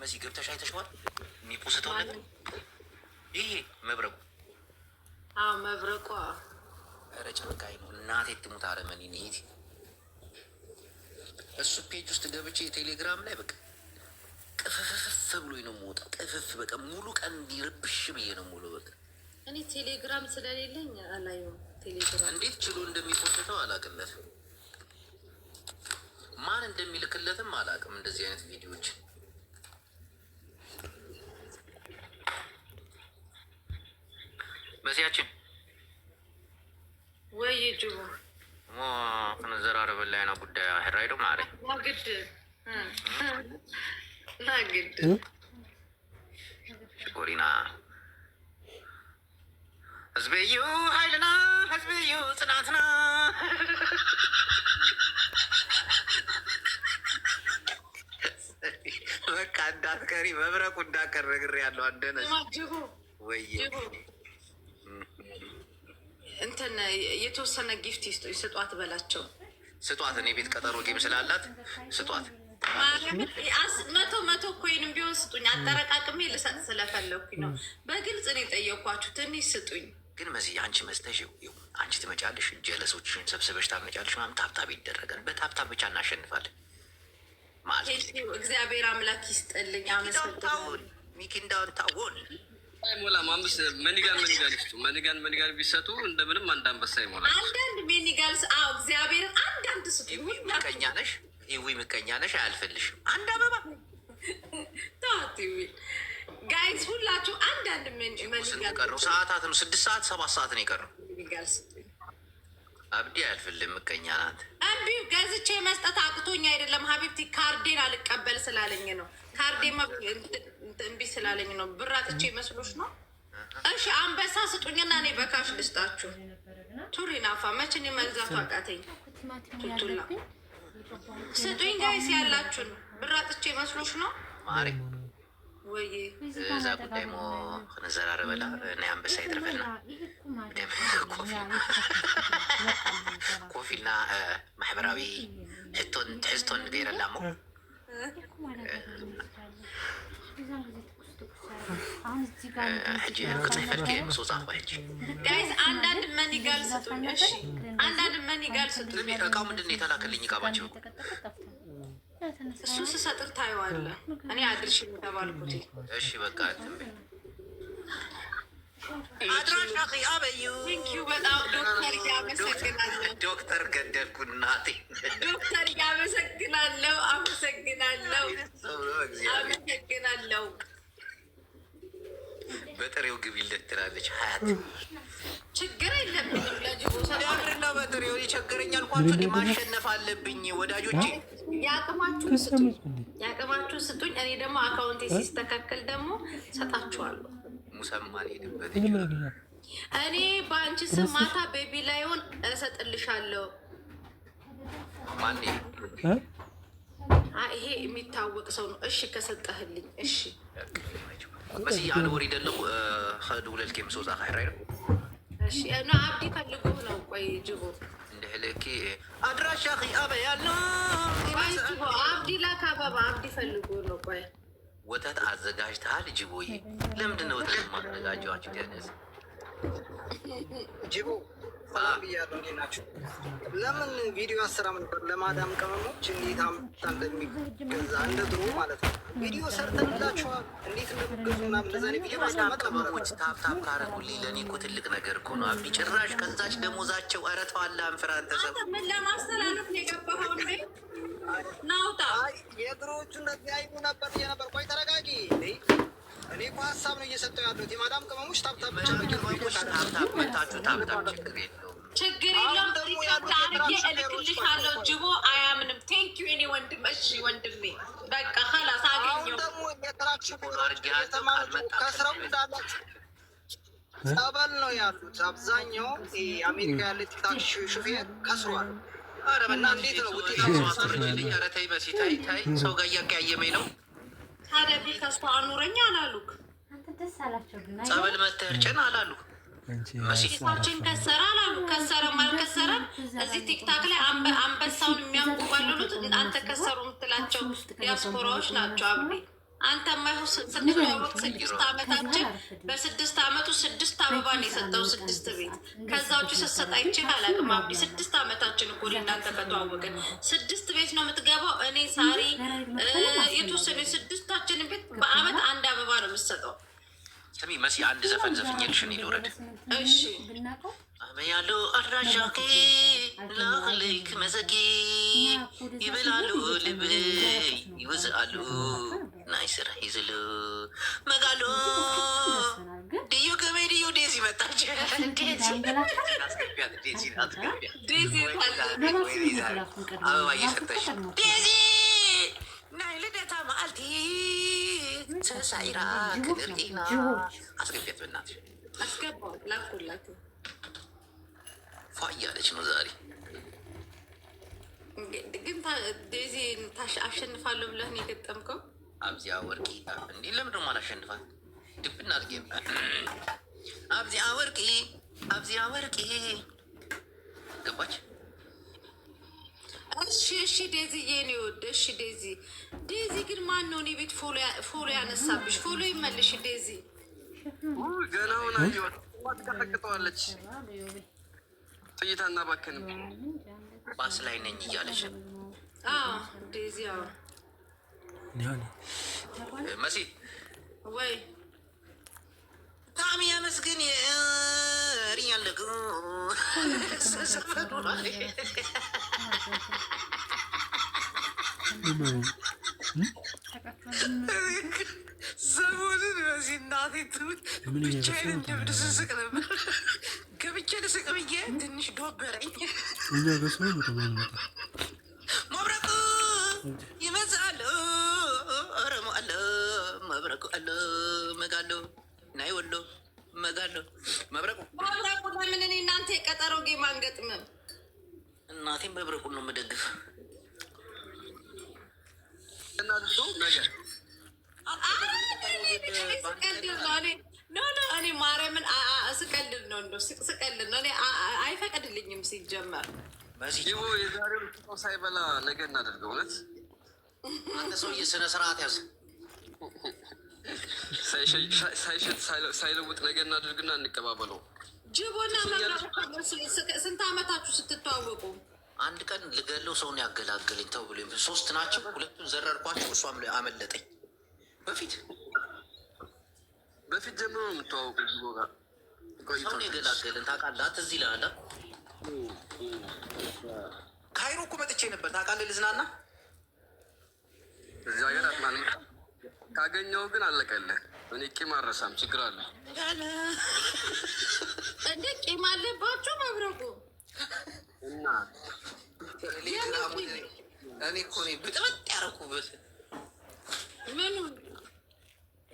መሲ ገብተሽ አይተሽዋል? የሚፖስተው ነገር ይሄ መብረቁ መብረቁ ኧረ ጨንቃኝ ነው። እናቴ ትሙት አረመኔ ኔት እሱ ፔጅ ውስጥ ገብቼ ቴሌግራም ላይ በቃ ቅፍፍፍ ብሎኝ ነው የምወጣው። ቅፍፍ በቃ ሙሉ ቀን እንዲረብሽ ብዬ ነው ሙሉ በቃ እኔ ቴሌግራም ስለሌለኝ አላየሁም። ቴሌግራም እንዴት ችሎ እንደሚፖስተው አላውቅለትም። ማን እንደሚልክለትም አላውቅም። እንደዚህ አይነት ቪዲዮዎች መሲያችን ወይ ጅቡ ከነዘራረበ ላይ ነው ጉዳይ ሄራይዶ ማረ ናግድ ናግድ ሽኮሪና ህዝብዩ ኃይልና ህዝብዩ ጽናትና በቃ እንዳትቀሪ መብረቁ እንዳቀር ነግሬ ያለው አንደነስ ወይ እንትን የተወሰነ ጊፍት ስጧት በላቸው። ስጧት። እኔ ቤት ቀጠሮ ጌም ስላላት ስጧት። መቶ ኮይንም ቢሆን ስጡኝ። አጠረቃቅሜ ልሰጥ ስለፈለኩኝ ነው። በግልጽ ነው የጠየኳችሁ። ትንሽ ስጡኝ። ግን መሲ አንቺ መስተሽ አንቺ ትመጫለሽ፣ ጀለሶችሽን ሰብስበሽ ታመጫለሽ። ምናምን ታብታብ ይደረጋል። በታብታብ ብቻ እናሸንፋለን ማለት እግዚአብሔር አምላክ ይስጥልኝ። አመሰግናለሁ። ሚኪንዳውን ታወን አይሞላም። አምስት መኒጋን ይስጡ። መኒጋን ቢሰጡ እንደምንም አንድ አንበሳ ይሞላል። አንዳንድ መኒጋን እግዚአብሔርን አንዳንድ ስጡ። ምቀኛ ነሽ ይዊ ምቀኛ ነሽ። አያልፈልሽም። አንድ አበባ ታት ጋይስ ሁላችሁ አንዳንድ መኒጋን ቀረው። ሰዓታትም 6 ሰዓት 7 ሰዓት ነው የቀረው። አብዲ አያልፍልም። ምቀኛ ናት። አቢው ገዝቼ መስጠት አቅቶኝ አይደለም ሀቢብቲ፣ ካርዴን አልቀበል ስላለኝ ነው። ካርዴን እምቢ ስላለኝ ነው። ብራትቼ መስሎሽ ነው? እሺ አንበሳ ስጡኝና እኔ በካሽ ልስጣችሁ። ቱሪናፋ መቼ እኔ መግዛቱ አቃተኝ። ቱቱላ ስጡኝ ጋይስ ያላችሁን። ብራትቼ መስሎሽ ነው ማሪ ወይ? እዛ ጉዳይ ሞ ከነዘራረበላ እና አንበሳ ይትረፈልና ኮፊና ማሕበራዊ ሕዝቶን ገይረላ ሞ ሕጂ ክትሕፈልክ ምሶፃ ሕጂ ጋይስ አንዳንድ መኒጋል ስጡኝ። እሺ አንዳንድ መኒጋል ስጡኝ። እቃው ምንድን ነው የተላከልኝ? እቃባቸው እሱ ስሰጥር ታየዋለህ። እኔ አድርሽ የተባልኩት እሺ በቃ አድራሻ አበዩ በጣም ዶክተር እያመሰግናለሁ። ዶክተር ገደልኩ እናቴ። ዶክተር እያመሰግናለሁ። አመሰግናለሁ። በጥሬው ግቢለት ትላለች ሀያት። ችግር የለብኝም። ለጅቦና በጥሬው የቸገረኝ አልኳችሁ። እንዲ ማሸነፍ አለብኝ ወዳጆቼ። ያቅማችሁን ስጡኝ። እኔ ደግሞ አካውንቴ ሲስተካከል ደግሞ ሰጣችኋለሁ። ሙሰማን ሄድበት እኔ በአንቺ ስም ማታ ቤቢ ላይሆን እሰጥልሻለሁ። ማን ይሄ የሚታወቅ ሰው ነው። እሺ ከሰጠህልኝ እሺ። በስ አነ ወር ይደለው ከድውለልኬ ምሶፃ ካይራይ ነው። እሺ እና አብዲ ፈልጎ ነው። ቆይ ጅቦ እንደህለኪ አድራሻ አበ ያለው አብዲ ላክ አበባ አብዲ ፈልጎ ነው። ቆይ ወተት አዘጋጅተሃል ጅቦዬ? ለምንድን ነው ወተት ማዘጋጀው? አንቺ ደነዝ ጅቦ ሰላም ብያለሁ። እንዴት ናችሁ? ለምን ቪዲዮ አሰራም ነበር ለማዳም ቅመሞች እንዴት አምጣ እንደሚገዛ እንደ ድሮ ማለት ነው። ቪዲዮ ሰርተንላችኋል እንዴት እንደሚገዙ ምናምን እንደዛ ቪዲዮ ማስቀመጥ ቅመሞች ታብታብ ካረጉልኝ ለእኔ እኮ ትልቅ ነገር እኮ ነው። አብዲ ጭራሽ ከዛች ደሞዛቸው አረተዋላ አንፍራን ተሰብ ምን ለማስተላለፍ ነው የገባኸው? እንዴ ናውጣ የድሮዎቹ እንደዚህ አይኑ ነበር የነበር። ቆይ ተረጋጊ። እኔ እኮ ሀሳብ ነው እየሰጠው ያለሁት። የማዳም ቅመሞች ታብታብ ብቻ ታብታብ መታችሁ ታብታብ ችግር የለውም። ችግር የለውም። አርጌ እልክልሻለሁ። ጅቦ አያምንም። ቴንኪዩ እኔ ወንድም። እሺ ወንድሜ በቃ ኸላስ አገኘሁ። ደግሞ የትራክሽ ከስረው እንዳላችሁ ጸበል ነው ያሉት። አብዛኛው አሜሪካ ያለ ቲክታክ ሹፌር ከስሯል። እና እንዴት ነው ውጤት ማስረጅልኝ? ኧረ ተይ መሲ ታይ ታይ። ሰው ጋር እያቀያየመኝ ነው። ታዲያ ከሷ አኑረኛ አላሉክ? ጸበል መተህ ጭን አላሉ። መሲታችን ከሰረ አላሉ። ከሰረም አልከሰረም እዚህ ቲክታክ ላይ አንበሳውን የሚያንቁባልሉት አንተ ከሰሩ የምትላቸው ዲያስፖራዎች ናቸው። አብዲ አንተ ማይሆን ስንተዋወቅ 6 ዓመታችን በ6 ዓመቱ 6 አበባ ነው የሰጠው 6 ቤት። ከዛ ውጭ ስትሰጥ አይቼ አላውቅም። አብዲ 6 ዓመታችን እኮ እናንተ ከተዋወቅን 6 ቤት ነው የምትገባው። እኔ ሳሪ የተወሰኑ 6ታችን ቤት በአመት 1 አበባ ነው የምትሰጠው። ስሚ መሲ አንድ ዘፈን ዘፍኝልሽ እኔ ልውረድ። እሺ አመያሉ አድራሻኬ ላክልክ መዘጌ ይበላሉ ልብ ይወዝአሉ ናይ ስራ ይዝሉ መጋሉ ድዩ ከሜድዩ ዴዚ መጣች። አበባ እየሰጠች ዴዚ ናይ ልደታ መዓልቲ ተሳኢራ ክድርኢና አስገቢያት በእናትሽ። አስገባው ላኩላት ፏ እያለች ነው ዛሬ። ግን ዴዚ አሸንፋለሁ ብለህ ነው የገጠምከው? አብዚያ ወርቂ እንዴ ለምን ደሞ አላሸንፋት? ድብና አድርጌ አብዚያ ወርቂ ገባች። እሺ ዴዚ የኔ ወደ እሺ ዴዚ ግን ማን ነው እኔ ቤት ፎሎ ያነሳብሽ? ፎሎ ይመልሽ ዴዚ። ገና ሆና ትቀጠቅጠዋለች። ጥይት አናባክንም ባስ ላይ ነኝ እያለች ዴዚ። መሲ ወይ ታሚ ያመስግን ሪኛለግ ሰፈሩ ሰሞኑን በዚህ እናቴ ትምህርት ብቻዬን እንደምን ስስቅ ነበር። ገብቼ ልስቅ ብዬ ትንሽ ዶበረኝ። መብረቁ ይመዛል ረሞ አለ መብረቁ አለ መጋሎ ናይ ወሎ መጋሎ መብረቁ ለምን እኔ እናንተ የቀጠሮ ጌም አንገጥምም? እናቴም መብረቁን ነው የምደግፍ። እኔ ማርያምን ስቀልድ ነው እንደ ስቀልድ ነው። እኔ አይፈቀድልኝም ሲጀመር። የዛሬው ሳይበላ ነገ እናደርገው። እውነት አንተ ሰውዬ ስነ ስርዓት ያዝ። ሳይሸት ሳይለውጥ ነገ እናደርግና እንቀባበለው። ጅቦና ስንት አመታችሁ ስትተዋወቁ? አንድ ቀን ልገለው ሰውን ያገላገለኝ ተው ብሎ 3 ናቸው። 2ቱን ዘረርኳቸው፣ እሷም አመለጠኝ። በፊት ጀምሮ ነው የምትዋወቁ? ጅቦ ጋር ሰውን የገላገልን ታውቃለህ? ትዝ ይልሃል? ካይሮ እኮ መጥቼ ነበር ታውቃለህ? ልዝናና እዚህ ሀገር አጥናን ካገኘው ግን አለቀልህ። እኔ ቂም አረሳም። ችግር አለ እንደ ቂም አለባችሁ መብረቁ እና እኔ እኮ ብጥብጥ ያደረኩበት ምኑ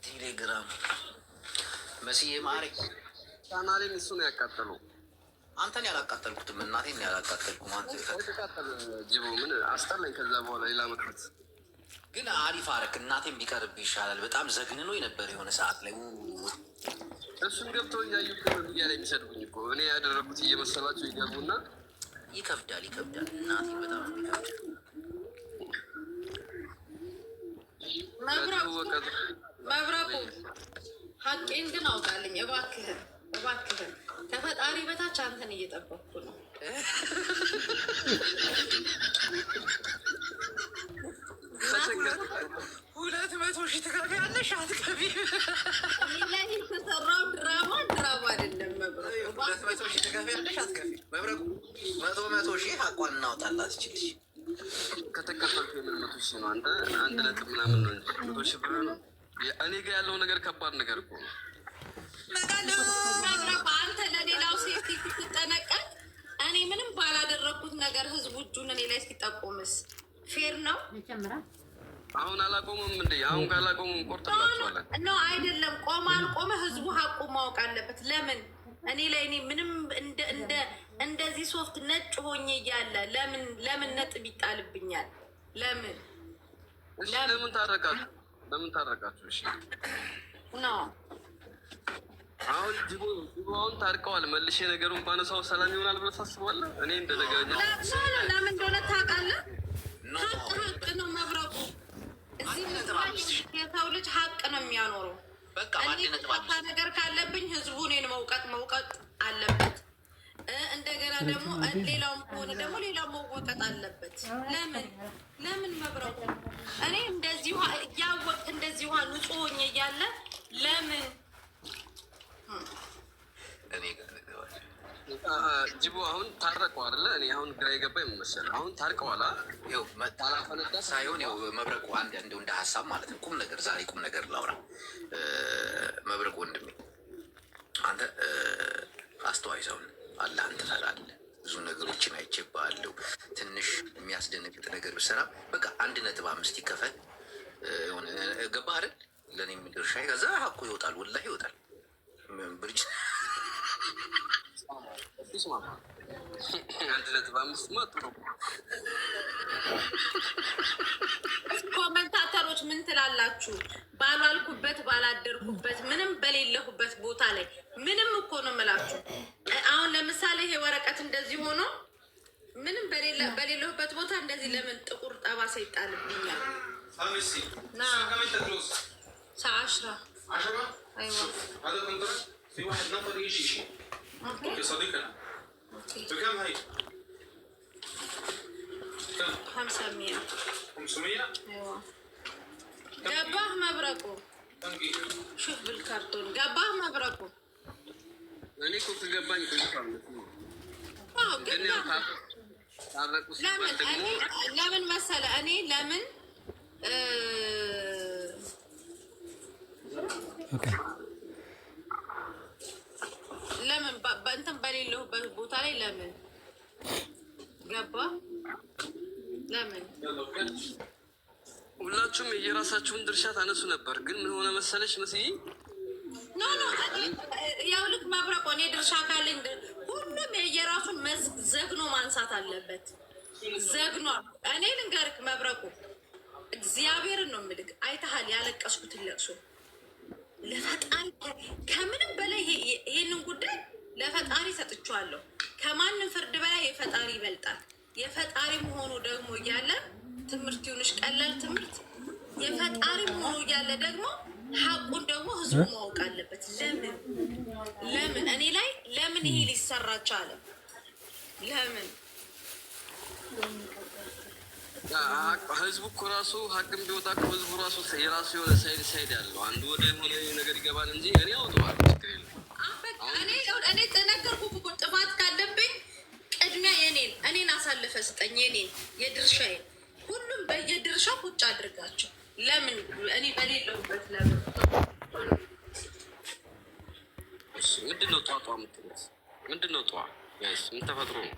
ቴሌግራም መስዬ ማሪ ቻናሌን እሱ ነው ያቃጠሉ። አንተን ያላቃጠልኩትም እናቴን ያላቃጠልኩም። አንተ ተቃጠለ ጅቦ ምን አስጠላኝ። ከዛ በኋላ ሌላ መክረት ግን አሪፍ አረክ። እናቴን ቢቀርብ ይሻላል። በጣም ዘግንኖ ነበር የሆነ ሰዓት ላይ። እሱን ገብተው እያዩ እያለ የሚሰድቡኝ እኮ እኔ ያደረጉት እየመሰላቸው ይገቡና ይከብዳል። እናቴ በጣም ይከብዳል። መብረቁ ሀቄን ግን አውቃልኝ። እባክህን ከፈጣሪ በታች አንተን እየጠበቅኩ ነው። 200 ሺህ ትከፍያለሽ አትከፊም? ላይ የተሰራው ድራማ አይደለም። መብረቁ 200 ሺህ ትከፍያለሽ አትከፊም? መብረቁ 100 ሺህ ሀቋን እናውጣላት ይችልሽ ከተከፈልኩ 100 ሺህ ነው። አንተ 1 ነጥብ ምናምን ነው እንጂ 100 ሺህ ብር ነው። እኔ ጋር ያለው ነገር ከባድ ነገር እኮ ነው። መብረቁ አንተ ለሌላው ሴት ስትጠነቀቅ እኔ ምንም ባላደረግኩት ነገር ህዝቡ እጁን እኔ ላይ ሲጠቁምስ ፌር ነው? አሁን አላቆሙም እንዴ? አሁን ካላቆሙም ቆርጥላቸዋለን። ኖ አይደለም፣ ቆመ አልቆመ ህዝቡ ሀቁ ማወቅ አለበት። ለምን እኔ ላይ እኔ ምንም እንደዚህ ሶፍት ነጭ ሆኜ እያለ ለምን ነጥብ ይጣልብኛል? ለምን ታረቃችሁ? እሺ ኖ አሁን ጅቦውን ታርቀዋል። መልሼ ነገሩን ባነሳው ሰላም ይሆናል ብለህ ታስባለህ? እኔ እንደ ነገረኛ ለምን እንደሆነ ታውቃለህ? ሀቅ ነው መብረቁ። የሰው ልጅ ሀቅ ነው የሚያኖረው። እኔ ነገር ካለብኝ ህዝቡ እኔን መውቀጥ አለበት። እንደገና ደግሞ ሌላውም ከሆነ ደግሞ ሌላው መወቀጥ አለበት። ለምን መብረቁ እኔ እንደዚህ እያወቅ እንደዚህ ውሃ ንጹህ ሆኜ እያለ ለምን ጅቡ አሁን ታረቀው አይደለ? እኔ አሁን ግራ የገባኝ መሰለህ። አሁን ታርቀዋላ ሳይሆን መብረቁ አንድ እንደ ሀሳብ ማለት ነው። ቁም ነገር ዛሬ ቁም ነገር ላውራ። መብረቁ ወንድሜ አንተ አስተዋይ ሰውን አላህን ትፈራለህ። ብዙ ነገሮችን አይቼብሃለሁ። ትንሽ የሚያስደነግጥ ነገር ብሰራ በቃ 1.5 ይከፈል ሆነ ገባህ አይደል? ለእኔ ድርሻ ከዛ ሀቁ ይወጣል፣ ወላሂ ይወጣል። ብርጅ 1.5 ጥሩ። ኮመንታተሮች ምን ትላላችሁ? ባላልኩበት ባላደርኩበት ምንም በሌለሁበት ቦታ ላይ ምንም እኮ ነው የምላችሁ። አሁን ለምሳሌ ይሄ ወረቀት እንደዚህ ሆኖ ምንም በሌለሁበት ቦታ እንደዚህ ለምን ጥቁር ጠባሳ ይጣልብኛል? ሰዓት 10 ايوه هذا كنترول في واحد نفر يجي شيء اوكي صديقنا بكم هي؟ كم؟ 500 ايوه ገባህ መብረቁ? ሹፍ بالكرتون ገባህ መብረቁ? እኔ እኮ ከገባኝ ለምን መሰለህ እኔ ለምን ለምን በእንትን በሌለሁበት ቦታ ላይ ለምን ገባ? ለምን ሁላችሁም የራሳችሁን ድርሻ ታነሱ ነበር። ግን ምን ሆነ መሰለሽ መስዬ ኖ ያው ልክ መብረቆ እኔ ድርሻ ካለኝ ሁሉም የራሱን ዘግኖ ማንሳት አለበት። ዘግኖ እኔ ልንገርክ መብረቁ እግዚአብሔርን ነው የምልክ። አይተሃል ያለቀስኩትን ለቅሶ ለፈጣሪ ከምንም በላይ ይሄንን ጉዳይ ለፈጣሪ ሰጥቼዋለሁ። ከማንም ፍርድ በላይ የፈጣሪ ይበልጣል። የፈጣሪ መሆኑ ደግሞ እያለ ትምህርት ይሁንሽ ቀላል ትምህርት የፈጣሪ መሆኑ እያለ ደግሞ ሀቁን ደግሞ ህዝቡ ማወቅ አለበት። ለምን እኔ ላይ ለምን ይሄ ሊሰራ ቻለ? ለምን ህዝቡ እኮ ራሱ ሀቅም ቢወጣ ህዝቡ ራሱ የራሱ የሆነ ሳይድ ያለው አንዱ ወደ የሆነ ነገር ይገባል እንጂ እኔ አውጠዋል። እኔ ተነገርኩህ እኮ ጥፋት ካለብኝ ቅድሚያ እኔን አሳልፈ ስጠኝ። የድርሻዬን ሁሉም በየድርሻ ቁጭ አድርጋቸው። ለምን እኔ በሌለሁበት ለምን ምንድነው ጠዋጧ የምትሉት? ምንድነው ጠዋ ምን ተፈጥሮ ነው?